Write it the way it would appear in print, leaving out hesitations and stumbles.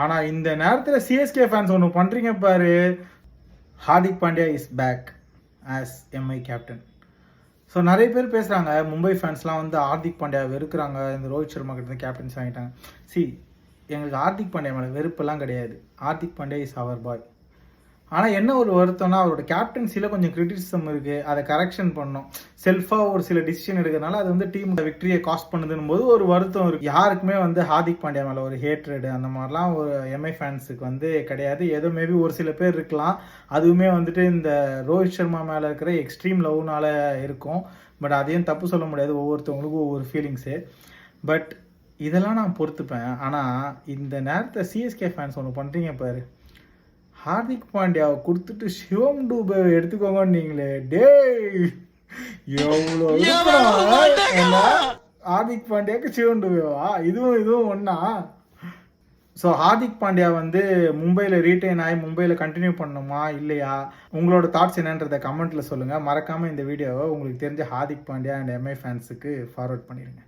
ஆனால் இந்த நேரத்தில் சிஎஸ்கே ஃபேன்ஸ் ஒன்று பண்ணுறீங்க பாரு. Hardik Pandya is back as MI captain. So நிறைய பேர் பேசுகிறாங்க, மும்பை ஃபேன்ஸ்லாம் வந்து ஹார்திக் பாண்டியா வெறுக்கிறாங்க, இந்த ரோஹித் சர்மா கிட்ட கேப்டன்ஸ் வாங்கிட்டாங்க. எங்களுக்கு ஹார்திக் பாண்டியா மேலே வெறுப்பெல்லாம் கிடையாது. ஹார்திக் பாண்டியா இஸ் அவர் பாய். ஆனால் என்ன ஒரு வருத்தம்னா, அவரோட கேப்டன்சியில் கொஞ்சம் கிரிட்டிசிசம் இருக்குது, அதை கரெக்ஷன் பண்ணணும். செல்ஃபாக ஒரு சில டிசிஷன் எடுக்கிறதுனால அது வந்து டீம் விக்டரியை காஸ்ட் பண்ணுதுன்னு போது ஒரு வருத்தம் இருக்குது. யாருக்குமே வந்து ஹார்திக் பாண்டியா மேலே ஒரு ஹேட்ரடு அந்த மாதிரிலாம் ஒரு எம்ஐ ஃபேன்ஸுக்கு வந்து கிடையாது. ஏதோ மேபி ஒரு சில பேர் இருக்கலாம், அதுவுமே வந்துட்டு இந்த ரோஹித் சர்மா மேலே இருக்கிற எக்ஸ்ட்ரீம் லவ்னால இருக்கும். பட் அதையும் தப்பு சொல்ல முடியாது, ஒவ்வொருத்தவங்களுக்கும் ஒவ்வொரு ஃபீலிங்ஸு. பட் இதெல்லாம் நான் பொறுத்துப்பேன். ஆனால் இந்த நேரத்தை சிஎஸ்கே ஃபேன்ஸ் ஒன்று பண்ணுறீங்க பாரு. ஹார்திக் பாண்டியாவை கொடுத்துட்டு சிவம் டூபே எடுத்துக்கோங்கன்னு நீங்களே டே எவ்வளோ ஹார்திக் பாண்டியாவுக்கு சிவம் டூபேவா? இதுவும் ஒன்றா? ஸோ ஹார்திக் பாண்டியா வந்து மும்பையில் ரீட்டைன் ஆகி மும்பையில் கண்டினியூ பண்ணணுமா இல்லையா? உங்களோட தாட்ஸ் என்னன்றதை கமெண்ட்டில் சொல்லுங்கள். மறக்காமல் இந்த வீடியோவை உங்களுக்கு தெரிஞ்ச ஹார்திக் பாண்டியா அண்ட் எம்ஐ ஃபேன்ஸுக்கு ஃபார்வர்ட் பண்ணிடுங்க.